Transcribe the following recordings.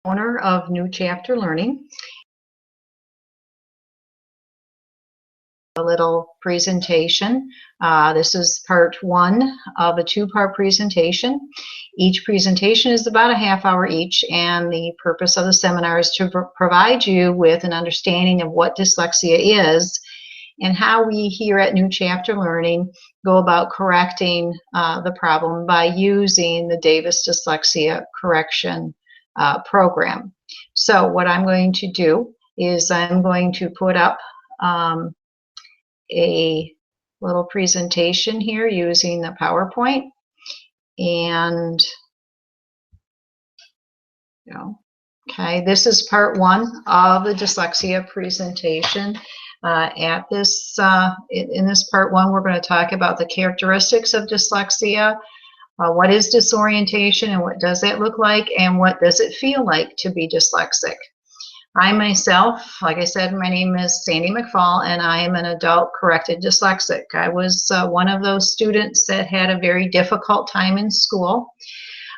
Owner of New Chapter Learning. A little presentation. This is part one of a two-part presentation. Each presentation is about a half hour each, and the purpose of the seminar is to provide you with an understanding of what dyslexia is and how we here at New Chapter Learning go about correcting the problem by using the Davis Dyslexia Correction program. So what I'm going to do is I'm going to put up a little presentation here using the PowerPoint, and okay, this is part one of the dyslexia presentation. In this part one, we're going to talk about the characteristics of dyslexia, what is disorientation and what does that look like, and what does it feel like to be dyslexic. I myself, like I said, my name is Sandy McFall, and I am an adult corrected dyslexic. I was one of those students that had a very difficult time in school.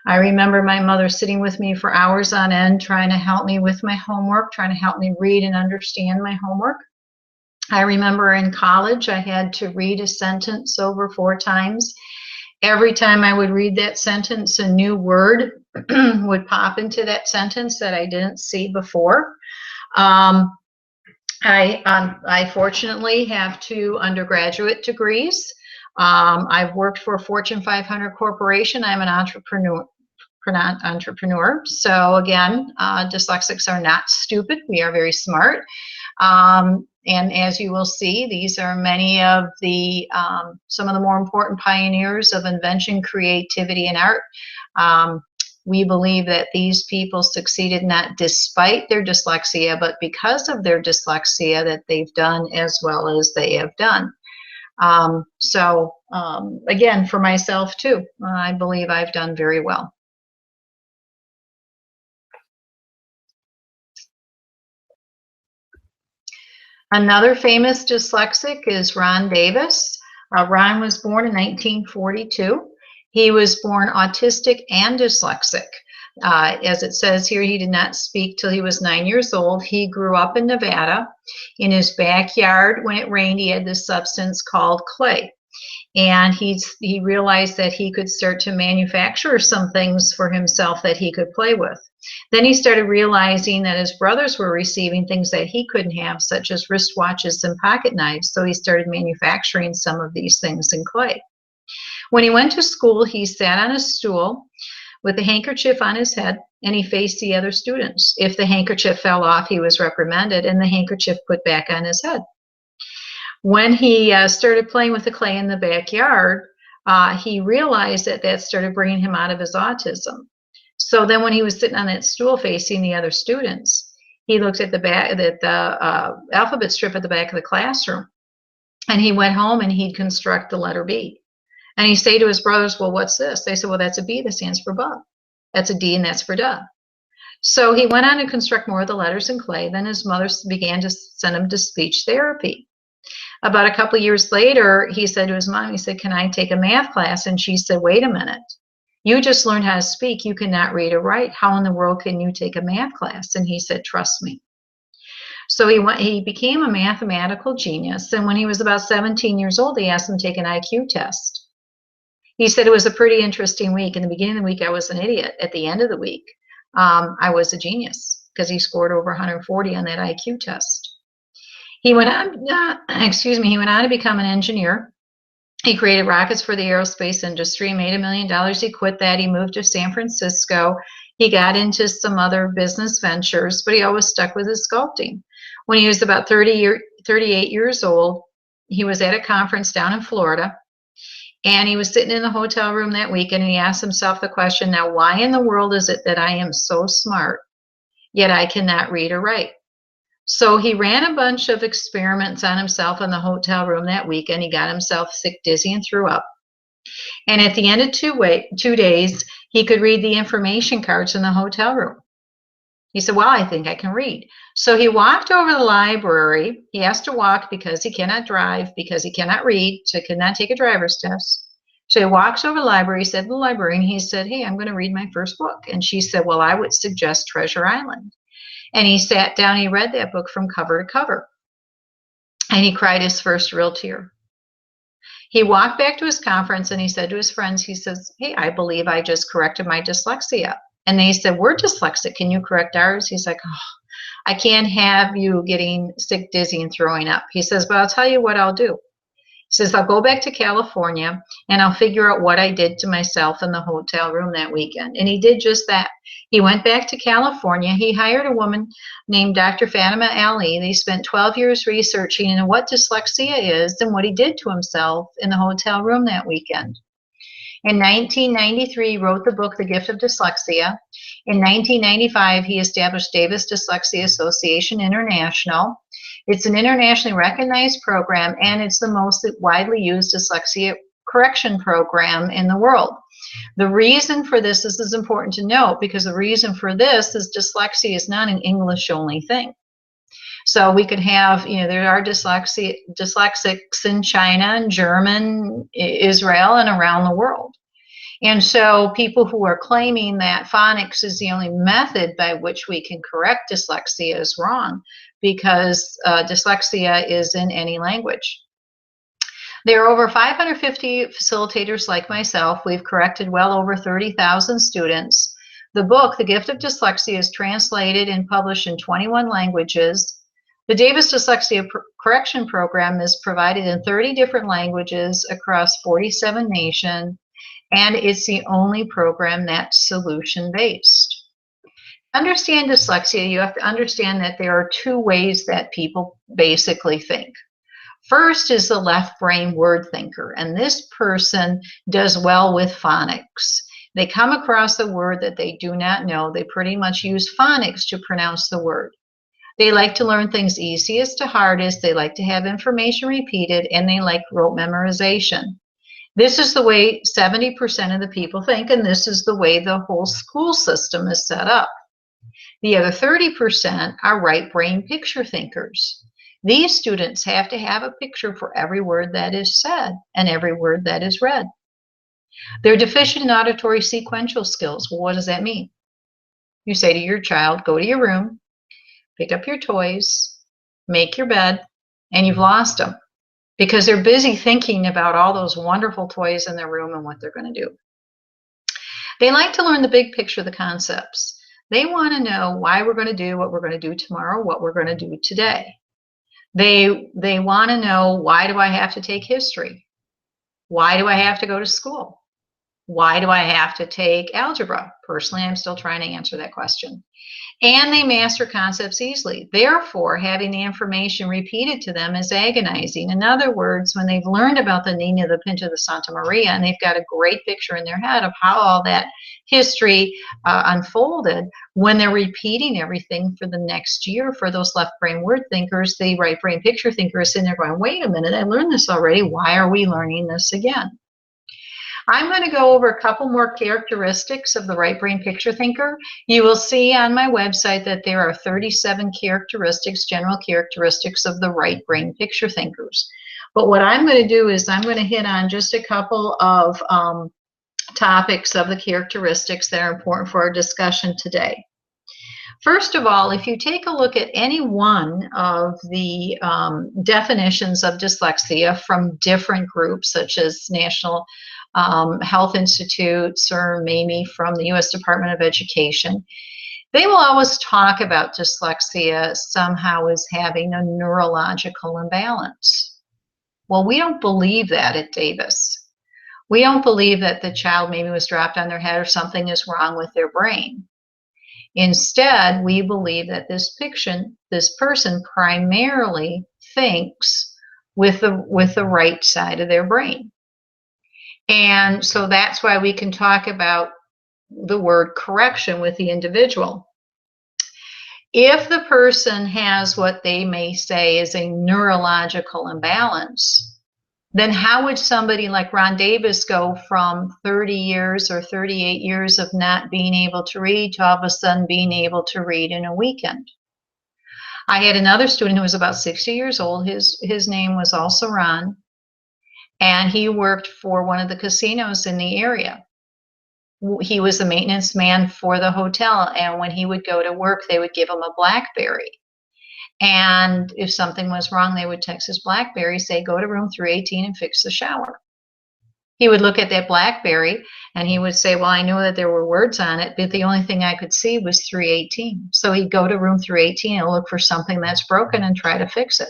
I remember my mother sitting with me for hours on end trying to help me with my homework, trying to help me read and understand my homework. I remember in college I had to read a sentence over 4 times. Every time I would read that sentence, a new word would pop into that sentence that I didn't see before. I fortunately have 2 undergraduate degrees. I've worked for a Fortune 500 corporation. I'm an entrepreneur. So again, dyslexics are not stupid. We are very smart. And as you will see, these are many of the some of the more important pioneers of invention, creativity, and art. We believe that these people succeeded not despite their dyslexia, but because of their dyslexia that they've done as well as they have done. Again, for myself too, I believe I've done very well. Another famous dyslexic is Ron Davis. Ron was born in 1942. He was born autistic and dyslexic. As it says here, he did not speak till he was 9 years old. He grew up in Nevada. In his backyard, when it rained, he had this substance called clay. And he realized that he could start to manufacture some things for himself that he could play with. Then he started realizing that his brothers were receiving things that he couldn't have, such as wristwatches and pocket knives. So he started manufacturing some of these things in clay. When he went to school, he sat on a stool with a handkerchief on his head, and he faced the other students. If the handkerchief fell off, he was reprimanded, and the handkerchief put back on his head. When he started playing with the clay in the backyard, he realized that that started bringing him out of his autism. So then when he was sitting on that stool facing the other students, he looked at the alphabet strip at the back of the classroom, and he went home and he'd construct the letter B. And he'd say to his brothers, well, what's this? They said, well, that's a B, that stands for bug. That's a D, and that's for duh. So he went on to construct more of the letters in clay. Then his mother began to send him to speech therapy. About a couple of years later, he said to his mom, he said, can I take a math class? And she said, wait a minute. You just learned how to speak. You cannot read or write. How in the world can you take a math class? And he said, trust me. So he became a mathematical genius. And when he was about 17 years old, they asked him to take an IQ test. He said it was a pretty interesting week. In the beginning of the week, I was an idiot. At the end of the week, I was a genius because he scored over 140 on that IQ test. He went on, he went on to become an engineer. He created rockets for the aerospace industry, made $1 million. He quit that. He moved to San Francisco. He got into some other business ventures, but he always stuck with his sculpting. When he was about 38 years old, he was at a conference down in Florida, and he was sitting in the hotel room that weekend, and he asked himself the question, now, why in the world is it that I am so smart, yet I cannot read or write? So he ran a bunch of experiments on himself in the hotel room that weekend. He got himself sick, dizzy, and threw up. And at the end of 2 days, he could read the information cards in the hotel room. He said, well, I think I can read. So he walked over to the library. He has to walk because he cannot drive, because he cannot read, so he could not take a driver's test. So he walks over to the library, he said to the librarian, he said, "Hey, I'm going to read my first book." And she said, "Well, I would suggest Treasure Island." And he sat down, he read that book from cover to cover, and he cried his first real tear. He walked back to his conference and he said to his friends, he says, "Hey, I believe I just corrected my dyslexia." And they said, "We're dyslexic. Can you correct ours?" He's like, "Oh, I can't have you getting sick, dizzy, and throwing up." He says, "But I'll tell you what I'll do." He says, "I'll go back to California and I'll figure out what I did to myself in the hotel room that weekend." And he did just that. He went back to California. He hired a woman named Dr. Fatima Ali. They spent 12 years researching into what dyslexia is and what he did to himself in the hotel room that weekend. In 1993, he wrote the book, The Gift of Dyslexia. In 1995, he established Davis Dyslexia Association International. It's an internationally recognized program, and it's the most widely used dyslexia correction program in the world. The reason for this is important to note, because the reason for this is dyslexia is not an English-only thing. So we could have, there are dyslexics in China and German, Israel, and around the world. And so people who are claiming that phonics is the only method by which we can correct dyslexia is wrong, because dyslexia is in any language. There are over 550 facilitators like myself. We've corrected well over 30,000 students. The book, The Gift of Dyslexia, is translated and published in 21 languages. The Davis Dyslexia Correction Program is provided in 30 different languages across 47 nations, and it's the only program that's solution-based. To understand dyslexia, you have to understand that there are two ways that people basically think. First is the left brain word thinker, and this person does well with phonics. They come across a word that they do not know. They pretty much use phonics to pronounce the word. They like to learn things easiest to hardest. They like to have information repeated, and they like rote memorization. This is the way 70% of the people think, and this is the way the whole school system is set up. The other 30% are right brain picture thinkers. These students have to have a picture for every word that is said and every word that is read. They're deficient in auditory sequential skills. Well, what does that mean? You say to your child, "Go to your room, pick up your toys, make your bed," and you've lost them, because they're busy thinking about all those wonderful toys in their room and what they're going to do. They like to learn the big picture, the concepts. They want to know why we're going to do what we're going to do tomorrow, what we're going to do today. They want to know, why do I have to take history? Why do I have to go to school? Why do I have to take algebra? Personally, I'm still trying to answer that question. And they master concepts easily. Therefore, having the information repeated to them is agonizing. In other words, when they've learned about the Nina, the Pinta, the Santa Maria, and they've got a great picture in their head of how all that history unfolded, when they're repeating everything for the next year, for those left brain word thinkers, the right brain picture thinkers sitting there going, "Wait a minute, I learned this already. Why are we learning this again?" I'm going to go over a couple more characteristics of the right brain picture thinker. You will see on my website that there are 37 characteristics, general characteristics of the right brain picture thinkers. But what I'm going to do is I'm going to hit on just a couple of topics of the characteristics that are important for our discussion today. First of all, if you take a look at any one of the definitions of dyslexia from different groups, such as National Health Institutes or maybe from the U.S. Department of Education, they will always talk about dyslexia somehow as having a neurological imbalance. Well, we don't believe that at Davis. We don't believe that the child maybe was dropped on their head or something is wrong with their brain. Instead, we believe that this person primarily thinks with the right side of their brain. And so that's why we can talk about the word correction with the individual. If the person has what they may say is a neurological imbalance, then how would somebody like Ron Davis go from 30 years or 38 years of not being able to read to all of a sudden being able to read in a weekend? I had another student who was about 60 years old. His name was also Ron. and he worked for one of the casinos in the area. He was the maintenance man for the hotel, and when he would go to work, they would give him a BlackBerry. And if something was wrong, they would text his BlackBerry, say, go to room 318 and fix the shower. He would look at that BlackBerry and he would say, well, I knew that there were words on it, but the only thing I could see was 318. So he'd go to room 318 and look for something that's broken and try to fix it.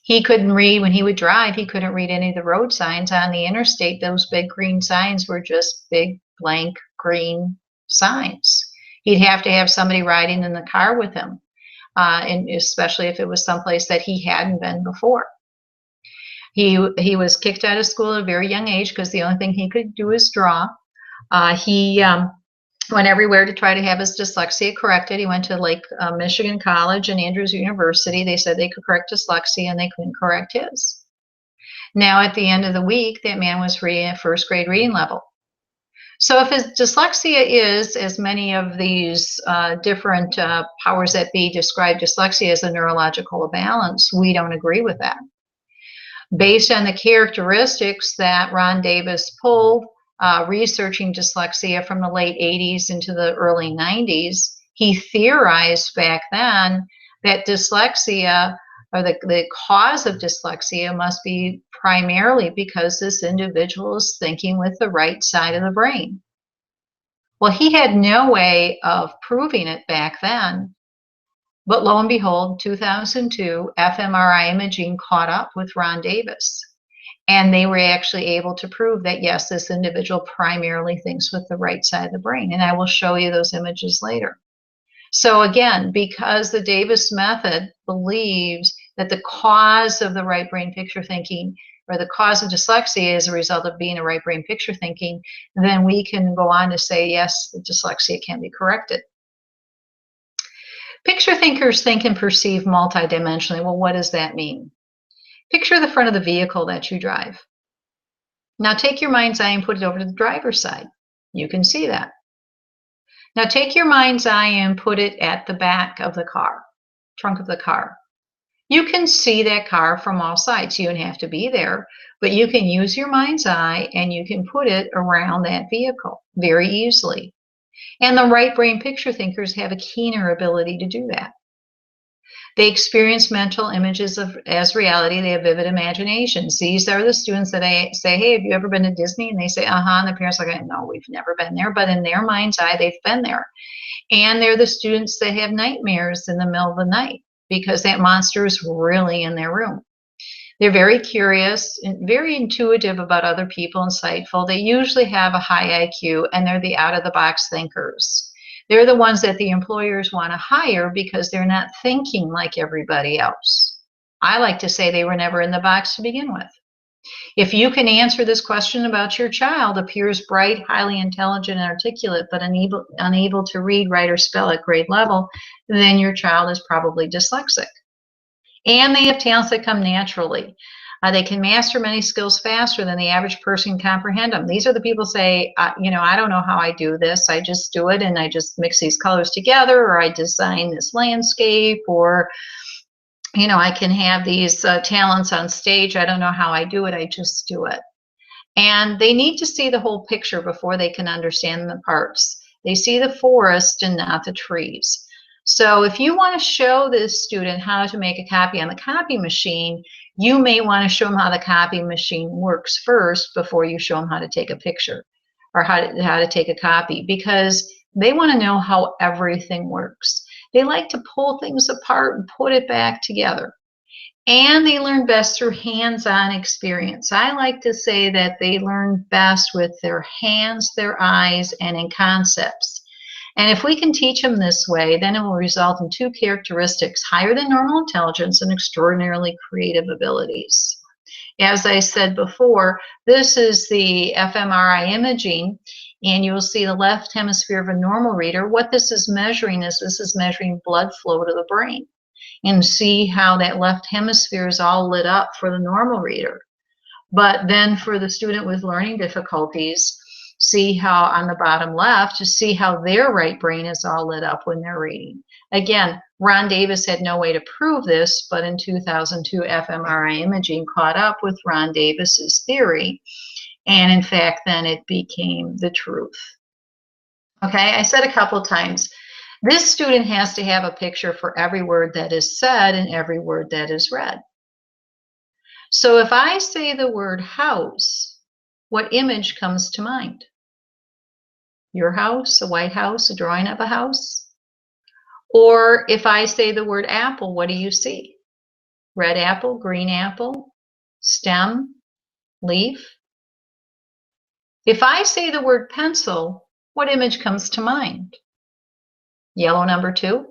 He couldn't read, when he would drive, he couldn't read any of the road signs on the interstate. Those big green signs were just big blank green signs. He'd have to have somebody riding in the car with him, and especially if it was someplace that he hadn't been before. He was kicked out of school at a very young age because the only thing he could do is draw. He went everywhere to try to have his dyslexia corrected. He went to Lake Michigan College and Andrews University. They said they could correct dyslexia and they couldn't correct his. Now at the end of the week, that man was reading at first grade reading level. So if his dyslexia is, as many of these different powers that be describe dyslexia as a neurological imbalance, we don't agree with that. Based on the characteristics that Ron Davis pulled, researching dyslexia from the late 80s into the early 90s, he theorized back then that dyslexia, or the cause of dyslexia, must be primarily because this individual is thinking with the right side of the brain. Well, he had no way of proving it back then. But lo and behold, 2002, fMRI imaging caught up with Ron Davis. And they were actually able to prove that, yes, this individual primarily thinks with the right side of the brain. And I will show you those images later. So again, because the Davis method believes that the cause of the right brain picture thinking, or the cause of dyslexia, is a result of being a right brain picture thinking, then we can go on to say, yes, the dyslexia can be corrected. Picture thinkers think and perceive multidimensionally. Well, what does that mean? Picture the front of the vehicle that you drive. Now take your mind's eye and put it over to the driver's side. You can see that. Now take your mind's eye and put it at the back of the car, trunk of the car. You can see that car from all sides. You don't have to be there, but you can use your mind's eye and you can put it around that vehicle very easily. And the right brain picture thinkers have a keener ability to do that. They experience mental images as reality. They have vivid imaginations. These are the students that I say, hey, have you ever been to Disney? And they say, uh-huh. And the parents are like, no, we've never been there. But in their mind's eye, they've been there. And they're the students that have nightmares in the middle of the night because that monster is really in their room. They're very curious and very intuitive about other people, insightful. They usually have a high IQ, and they're the out-of-the-box thinkers. They're the ones that the employers want to hire because they're not thinking like everybody else. I like to say they were never in the box to begin with. If you can answer this question about your child, appears bright, highly intelligent and articulate, but unable to read, write, or spell at grade level, then your child is probably dyslexic. And they have talents that come naturally. They can master many skills faster than the average person can comprehend them. These are the people say, you know, I don't know how I do this. I just do it, and I just mix these colors together, or I design this landscape, or, you know, I can have these talents on stage. I don't know how I do it. I just do it. And they need to see the whole picture before they can understand the parts. They see the forest and not the trees. So if you want to show this student how to make a copy on the copy machine, you may want to show them how the copy machine works first before you show them how to take a picture or how to take a copy, because they want to know how everything works. They like to pull things apart and put it back together. And they learn best through hands-on experience. I like to say that they learn best with their hands, their eyes, and in concepts. And if we can teach them this way, then it will result in two characteristics: higher than normal intelligence and extraordinarily creative abilities. As I said before, this is the fMRI imaging, and you will see the left hemisphere of a normal reader. What this is measuring is this is measuring blood flow to the brain. And see how that left hemisphere is all lit up for the normal reader. But then for the student with learning difficulties, See how on the bottom left, just see how their right brain is all lit up when they're reading. Again, Ron Davis had no way to prove this, but in 2002, fMRI imaging caught up with Ron Davis's theory. And in fact, then it became the truth. Okay, I said a couple times, this student has to have a picture for every word that is said and every word that is read. So if I say the word house, what image comes to mind? Your house, a white house, a drawing of a house? Or if I say the word apple, what do you see? Red apple, green apple, stem, leaf? If I say the word pencil, what image comes to mind? Yellow number 2?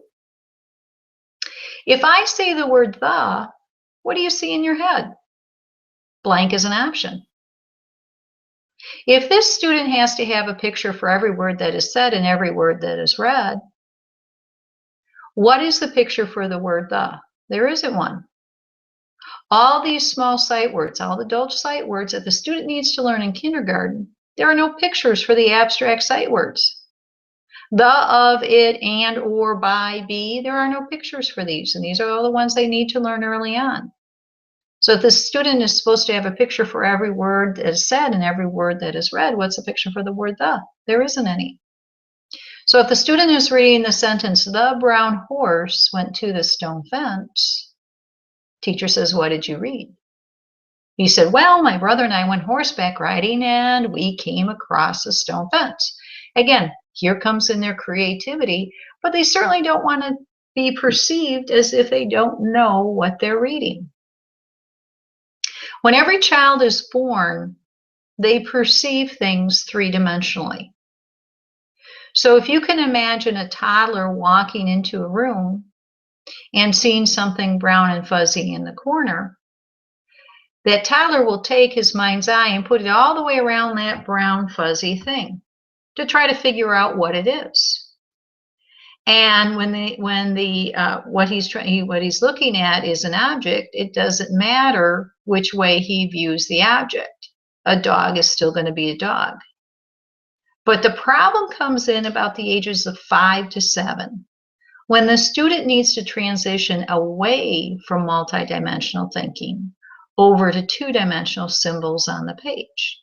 If I say the word the, what do you see in your head? Blank is an option. If this student has to have a picture for every word that is said and every word that is read, what is the picture for the word the? There isn't one. All these small sight words, all the adult sight words that the student needs to learn in kindergarten, there are no pictures for the abstract sight words. The, of, it, and, or, by, be, there are no pictures for these, and these are all the ones they need to learn early on. So if the student is supposed to have a picture for every word that is said and every word that is read, what's the picture for the word the? There isn't any. So if the student is reading the sentence, the brown horse went to the stone fence, teacher says, what did you read? He said, well, my brother and I went horseback riding and we came across a stone fence. Again, here comes in their creativity, but they certainly don't want to be perceived as if they don't know what they're reading. When every child is born, they perceive things three-dimensionally. So if you can imagine a toddler walking into a room and seeing something brown and fuzzy in the corner, that toddler will take his mind's eye and put it all the way around that brown fuzzy thing to try to figure out what it is. And what he's looking at is an object, it doesn't matter which way he views the object. A dog is still going to be a dog. But the problem comes in about the ages of 5 to 7, when the student needs to transition away from multidimensional thinking over to two-dimensional symbols on the page.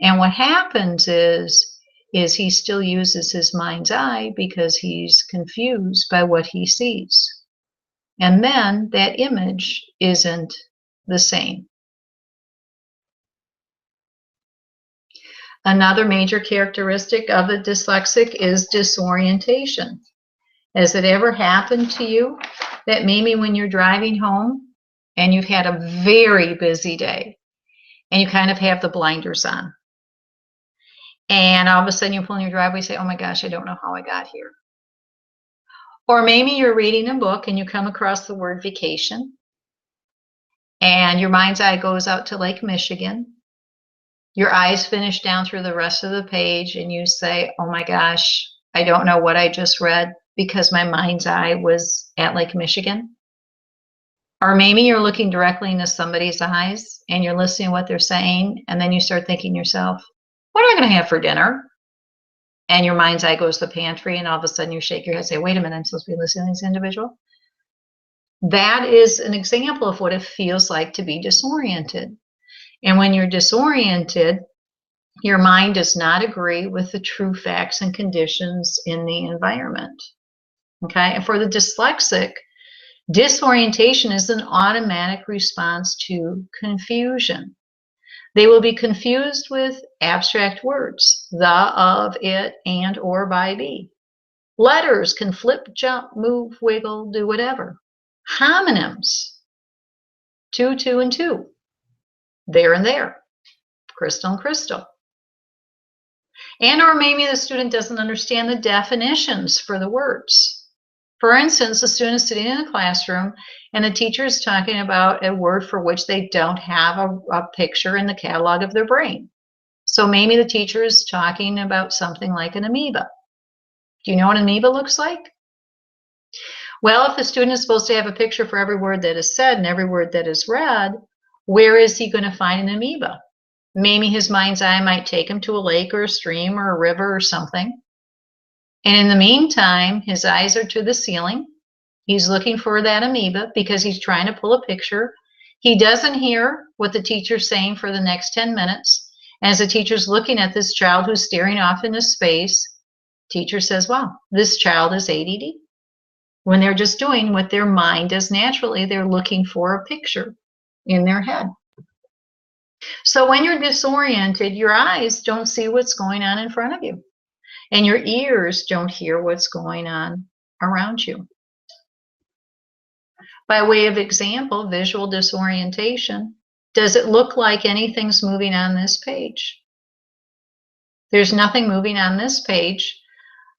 And what happens is he still uses his mind's eye because he's confused by what he sees. And then that image isn't the same. Another major characteristic of the dyslexic is disorientation. Has it ever happened to you that maybe when you're driving home and you've had a very busy day and you kind of have the blinders on, and all of a sudden you pull in your driveway and say, oh my gosh, I don't know how I got here. Or maybe you're reading a book and you come across the word vacation and your mind's eye goes out to Lake Michigan. Your eyes finish down through the rest of the page and you say, oh my gosh, I don't know what I just read because my mind's eye was at Lake Michigan. Or maybe you're looking directly into somebody's eyes and you're listening to what they're saying, and then you start thinking to yourself, what am I going to have for dinner? And your mind's eye goes to the pantry, and all of a sudden you shake your head and say, wait a minute, I'm supposed to be listening to this individual? That is an example of what it feels like to be disoriented. And when you're disoriented, your mind does not agree with the true facts and conditions in the environment. Okay, and for the dyslexic, disorientation is an automatic response to confusion. They will be confused with abstract words, the, of, it, and, or, by, be. Letters can flip, jump, move, wiggle, do whatever. Homonyms, two, and two, there and there, crystal and crystal. And or maybe the student doesn't understand the definitions for the words. For instance, the student is sitting in a classroom and the teacher is talking about a word for which they don't have a picture in the catalog of their brain. So maybe the teacher is talking about something like an amoeba. Do you know what an amoeba looks like? Well, if the student is supposed to have a picture for every word that is said and every word that is read, where is he going to find an amoeba? Maybe his mind's eye might take him to a lake or a stream or a river or something. And in the meantime, his eyes are to the ceiling. He's looking for that amoeba because he's trying to pull a picture. He doesn't hear what the teacher's saying for the next 10 minutes. As the teacher's looking at this child who's staring off into space, teacher says, wow, this child is ADD. When they're just doing what their mind does naturally, they're looking for a picture in their head. So when you're disoriented, your eyes don't see what's going on in front of you, and your ears don't hear what's going on around you. By way of example, visual disorientation. Does it look like anything's moving on this page? There's nothing moving on this page.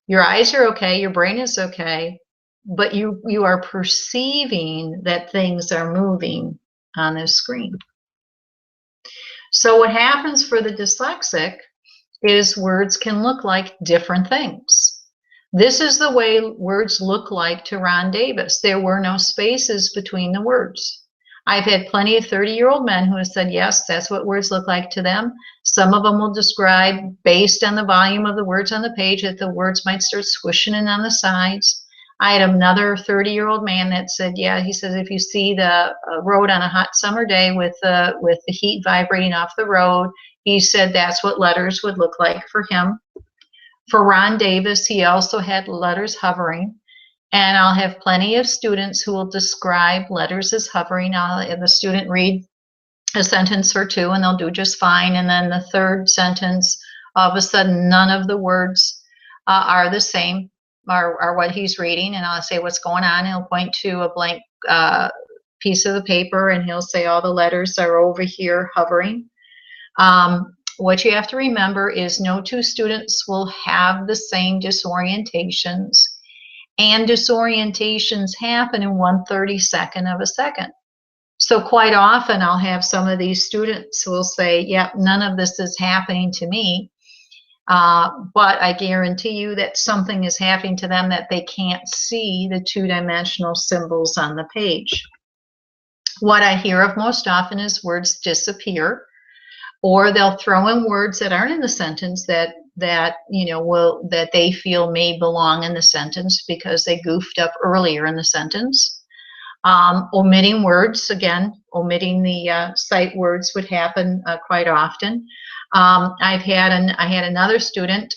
Your eyes are okay, your brain is okay, but you are perceiving that things are moving on this screen. So what happens for the dyslexic is words can look like different things. This is the way words look like to Ron Davis. There were no spaces between the words. I've had plenty of 30-year-old men who have said, yes, that's what words look like to them. Some of them will describe, based on the volume of the words on the page, that the words might start swishing in on the sides. I had another 30-year-old man that said, yeah, he says, if you see the road on a hot summer day with the heat vibrating off the road, he said that's what letters would look like for him. For Ron Davis, he also had letters hovering. And I'll have plenty of students who will describe letters as hovering. I'll have the student read a sentence or two and they'll do just fine. And then the third sentence, all of a sudden, none of the words are the same, are what he's reading. And I'll say, what's going on? And he'll point to a blank piece of the paper and he'll say, all the letters are over here hovering. What you have to remember is no two students will have the same disorientations. And disorientations happen in 1/32 of a second. So quite often I'll have some of these students who will say, yep, none of this is happening to me. But I guarantee you that something is happening to them that they can't see the two-dimensional symbols on the page. What I hear of most often is words disappear, or they'll throw in words that aren't in the sentence that they feel may belong in the sentence because they goofed up earlier in the sentence. Omitting words, again, omitting the sight words would happen quite often. I had another student,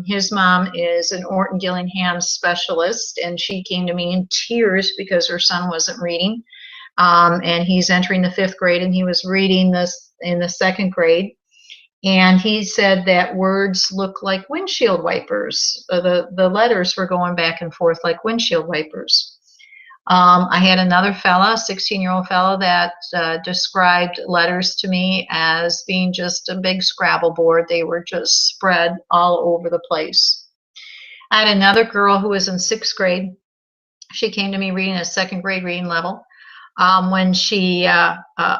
his mom is an Orton Gillingham specialist, and she came to me in tears because her son wasn't reading. And he's entering the 5th grade, and he was reading this in the 2nd grade. And he said that words look like windshield wipers. The letters were going back and forth like windshield wipers. I had another fella, a 16-year-old fella, that described letters to me as being just a big Scrabble board. They were just spread all over the place. I had another girl who was in 6th grade. She came to me reading a 2nd grade reading level. When she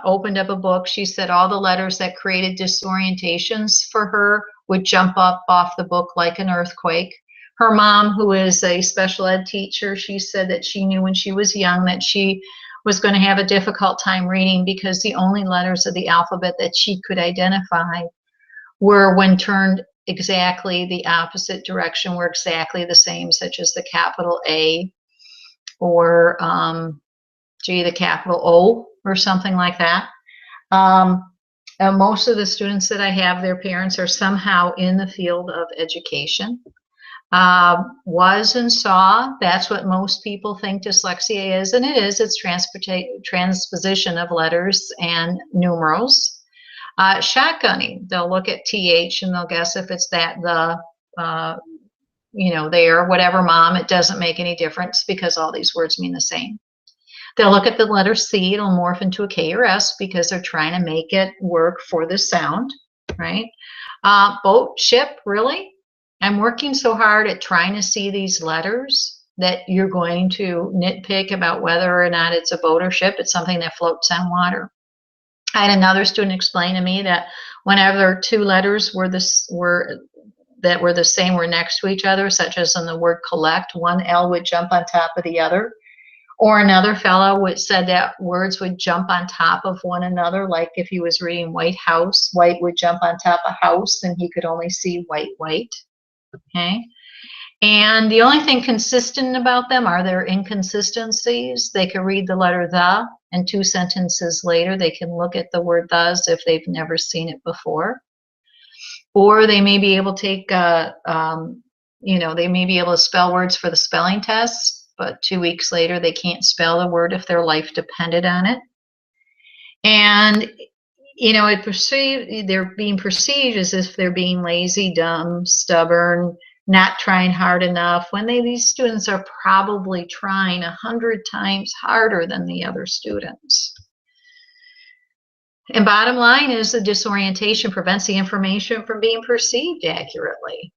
opened up a book, she said all the letters that created disorientations for her would jump up off the book like an earthquake. Her mom, who is a special ed teacher, she said that she knew when she was young that she was going to have a difficult time reading because the only letters of the alphabet that she could identify were, when turned exactly the opposite direction, were exactly the same, such as the capital A or the capital O or something like that. Most of the students that I have, their parents are somehow in the field of education. Was and saw, that's what most people think dyslexia is, and it is. It's transposition of letters and numerals. Shotgunning, they'll look at TH and they'll guess if it's that, the, there, whatever, mom. It doesn't make any difference because all these words mean the same. They'll look at the letter C, it'll morph into a K or S because they're trying to make it work for the sound, right? Boat, ship, really? I'm working so hard at trying to see these letters that you're going to nitpick about whether or not it's a boat or ship. It's something that floats on water. I had another student explain to me that whenever two letters were the same, were next to each other, such as in the word collect, one L would jump on top of the other. Or another fellow said that words would jump on top of one another, like if he was reading White House, white would jump on top of house, and he could only see white, white. Okay. And the only thing consistent about them are their inconsistencies. They can read the letter the, and 2 sentences later, they can look at the word thes if they've never seen it before. Or they may be able to take, they may be able to spell words for the spelling test, but 2 weeks later, they can't spell the word if their life depended on it. And they're being perceived as if they're being lazy, dumb, stubborn, not trying hard enough, when these students are probably trying 100 times harder than the other students. And bottom line is the disorientation prevents the information from being perceived accurately.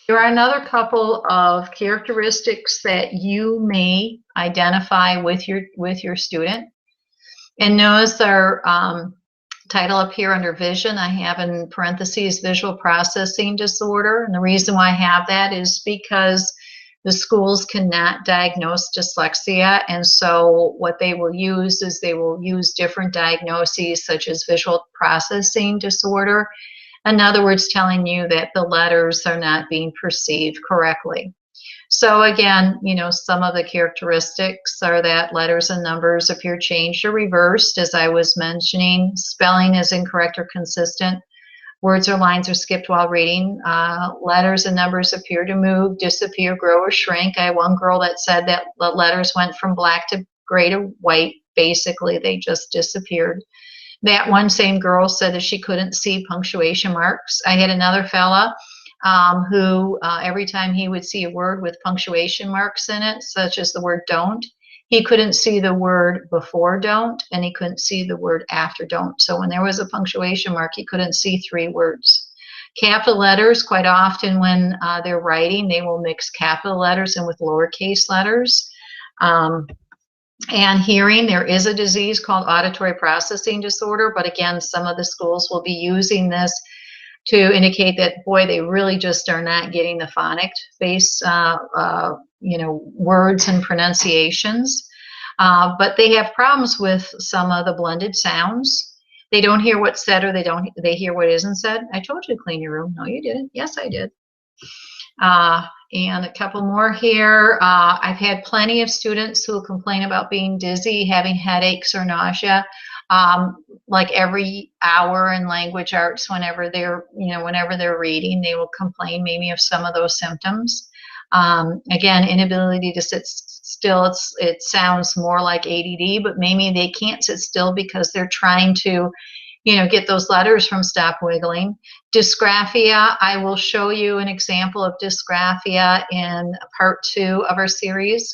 There are another couple of characteristics that you may identify with your student. And notice our title up here under vision, I have in parentheses visual processing disorder. And the reason why I have that is because the schools cannot diagnose dyslexia. And so what they will use is they will use different diagnoses such as visual processing disorder. In other words, telling you that the letters are not being perceived correctly. So again, some of the characteristics are that letters and numbers appear changed or reversed, as I was mentioning. Spelling is incorrect or consistent. Words or lines are skipped while reading. Letters and numbers appear to move, disappear, grow, or shrink. I had one girl that said that the letters went from black to gray to white. Basically, they just disappeared. That one same girl said that she couldn't see punctuation marks. I had another fella who every time he would see a word with punctuation marks in it, such as the word don't, he couldn't see the word before don't, and he couldn't see the word after don't. So when there was a punctuation mark, he couldn't see 3 words. Capital letters, quite often when they're writing, they will mix capital letters in with lowercase letters. And hearing, there is a disease called auditory processing disorder, but again, some of the schools will be using this to indicate that, boy, they really just are not getting the phonics-based, words and pronunciations. But they have problems with some of the blended sounds. They don't hear what's said, or they hear what isn't said. I told you to clean your room. No, you didn't. Yes, I did. And a couple more here. I've had plenty of students who complain about being dizzy, having headaches or nausea. Like every hour in language arts, whenever they're reading, they will complain maybe of some of those symptoms. Again, inability to sit still, it sounds more like ADD, but maybe they can't sit still because they're trying to, get those letters from stop wiggling. Dysgraphia, I will show you an example of dysgraphia in part 2 of our series.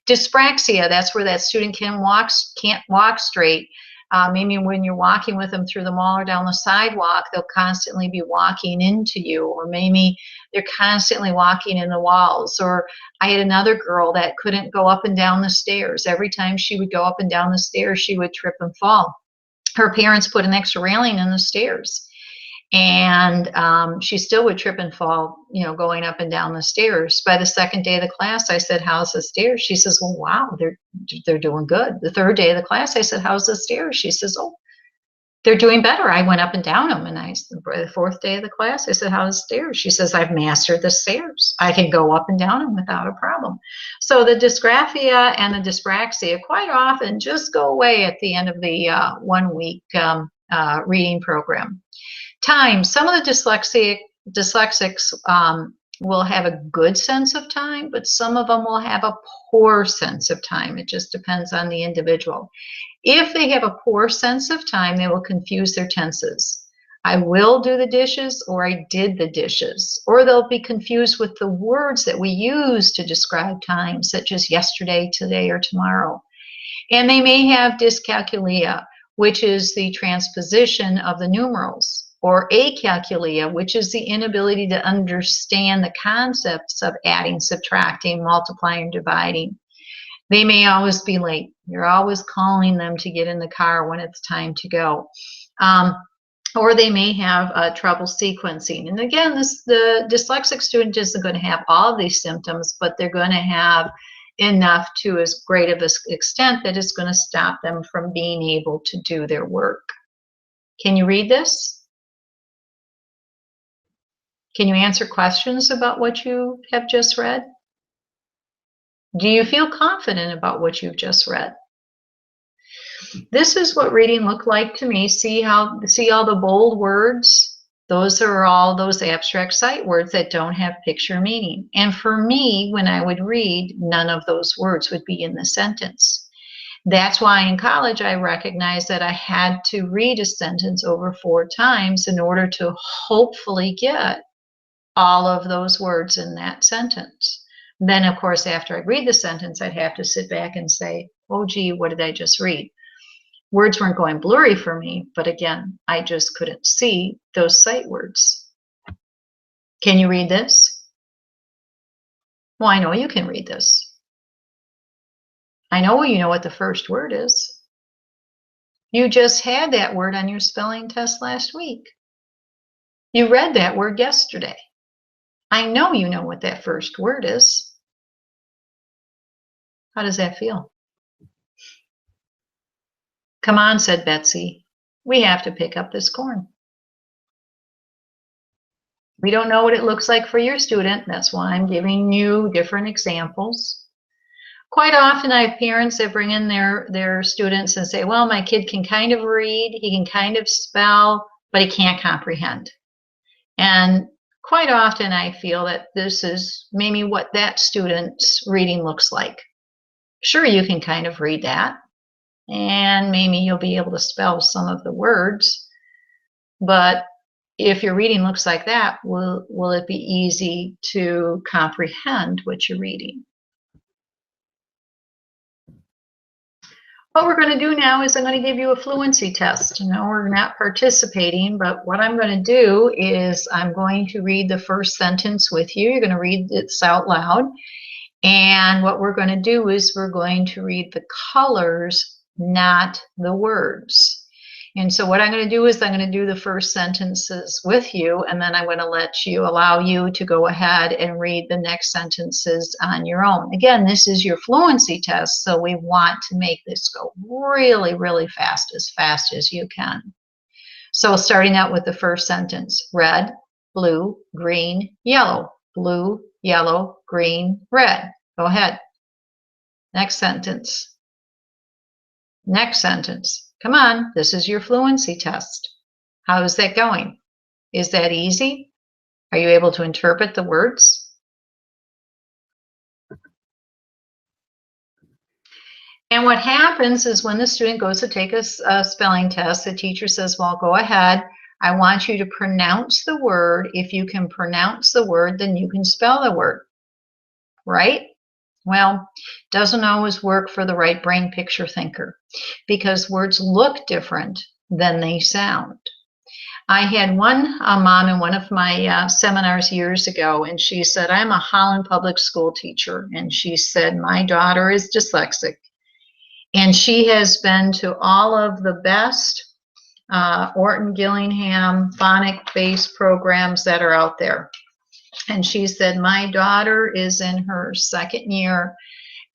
Dyspraxia, that's where that student can't walk straight. Maybe when you're walking with them through the mall or down the sidewalk, they'll constantly be walking into you, or maybe they're constantly walking in the walls. Or I had another girl that couldn't go up and down the stairs. Every time she would go up and down the stairs, she would trip and fall. Her parents put an extra railing in the stairs, and she still would trip and fall, going up and down the stairs. By the second day of the class, I said, "How's the stairs?" She says, "Well, wow, they're doing good." The third day of the class, I said, "How's the stairs?" She says, "Oh, they're doing better. I went up and down them." And the fourth day of the class, I said, "How's the stairs?" She says, "I've mastered the stairs. I can go up and down them without a problem." So the dysgraphia and the dyspraxia quite often just go away at the end of the 1 week reading program. Time. Some of the dyslexics will have a good sense of time, but some of them will have a poor sense of time. It just depends on the individual. If they have a poor sense of time, they will confuse their tenses. I will do the dishes, or I did the dishes. Or they'll be confused with the words that we use to describe time, such as yesterday, today, or tomorrow. And they may have dyscalculia, which is the transposition of the numerals, or acalculia, which is the inability to understand the concepts of adding, subtracting, multiplying, and dividing. They may always be late. You're always calling them to get in the car when it's time to go. Or they may have trouble sequencing. And again, the dyslexic student isn't going to have all of these symptoms, but they're going to have enough to as great of an extent that it's going to stop them from being able to do their work. Can you read this? Can you answer questions about what you have just read? Do you feel confident about what you've just read? This is what reading looked like to me. See all the bold words? Those are all those abstract sight words that don't have picture meaning. And for me, when I would read, none of those words would be in the sentence. That's why in college I recognized that I had to read a sentence over 4 times in order to hopefully get all of those words in that sentence. Then, of course, after I read the sentence, I'd have to sit back and say, oh, gee, what did I just read? Words weren't going blurry for me, but again, I just couldn't see those sight words. Can you read this? Well, I know you can read this. I know you know what the first word is. You just had that word on your spelling test last week. You read that word yesterday. I know you know what that first word is. How does that feel? Come on, said Betsy. We have to pick up this corn. We don't know what it looks like for your student. That's why I'm giving you different examples. Quite often I have parents that bring in their students and say, well, my kid can kind of read, he can kind of spell, but he can't comprehend. And quite often I feel that this is maybe what that student's reading looks like. Sure, you can kind of read that, and maybe you'll be able to spell some of the words, but if your reading looks like that, will it be easy to comprehend what you're reading? What we're going to do now is I'm going to give you a fluency test. No, we're not participating, but what I'm going to do is I'm going to read the first sentence with you. You're going to read this out loud. And what we're going to do is we're going to read the colors, not the words. And so what I'm going to do is I'm going to do the first sentences with you, and then I'm going to allow you to go ahead and read the next sentences on your own. Again, this is your fluency test, so we want to make this go really, really fast as you can. So starting out with the first sentence, red, blue, green, yellow, blue, yellow, green, red. Go ahead. Next sentence. Next sentence. Come on, this is your fluency test. How is that going? Is that easy? Are you able to interpret the words? And what happens is when the student goes to take a spelling test, the teacher says, well, go ahead. I want you to pronounce the word. If you can pronounce the word, then you can spell the word, right? Well, doesn't always work for the right brain picture thinker because words look different than they sound. I had one mom in one of my seminars years ago, and she said, I'm a Holland public school teacher, and she said, my daughter is dyslexic, and she has been to all of the best Orton Gillingham phonic-based programs that are out there. And she said, my daughter is in her second year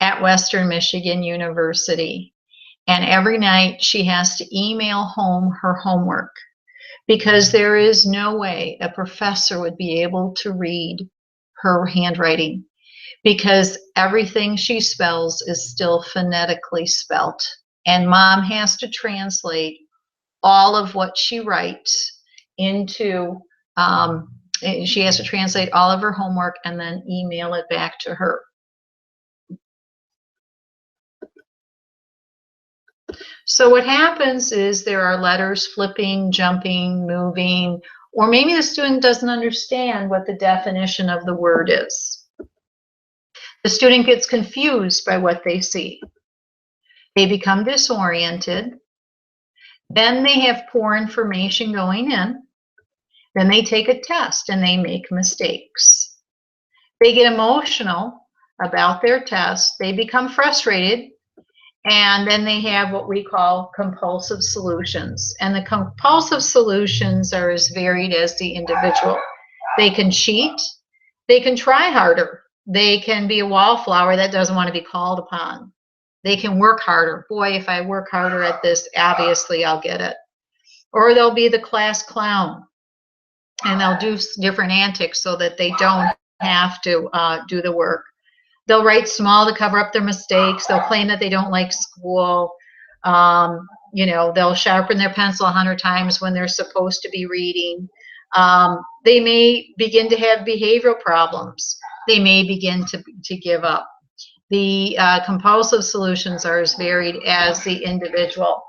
at Western Michigan University. And every night she has to email home her homework because there is no way a professor would be able to read her handwriting because everything she spells is still phonetically spelt. And mom has to translate all of what she writes into she has to translate all of her homework and then email it back to her. So what happens is there are letters flipping, jumping, moving, or maybe the student doesn't understand what the definition of the word is. The student gets confused by what they see. They become disoriented. Then they have poor information going in. Then they take a test and they make mistakes. They get emotional about their test. They become frustrated. And then they have what we call compulsive solutions. And the compulsive solutions are as varied as the individual. They can cheat. They can try harder. They can be a wallflower that doesn't want to be called upon. They can work harder. Boy, if I work harder at this, obviously I'll get it. Or they'll be the class clown, and they'll do different antics so that they don't have to do the work. They'll write small to cover up their mistakes. They'll claim that they don't like school. They'll sharpen their pencil 100 times when they're supposed to be reading. They may begin to have behavioral problems. They may begin to give up. The compulsive solutions are as varied as the individual.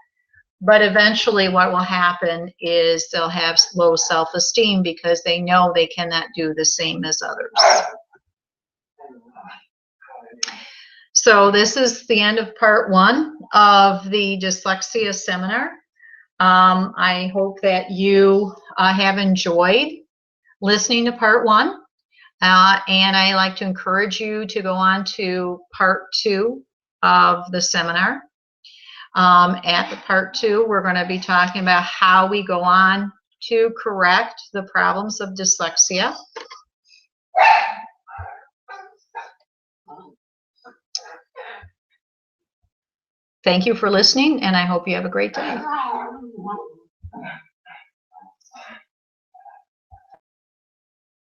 But eventually what will happen is they'll have low self-esteem because they know they cannot do the same as others. So this is the end of part 1 of the dyslexia seminar. I hope that you have enjoyed listening to part 1. And I like to encourage you to go on to part 2 of the seminar. At the part 2, we're going to be talking about how we go on to correct the problems of dyslexia. Thank you for listening, and I hope you have a great day.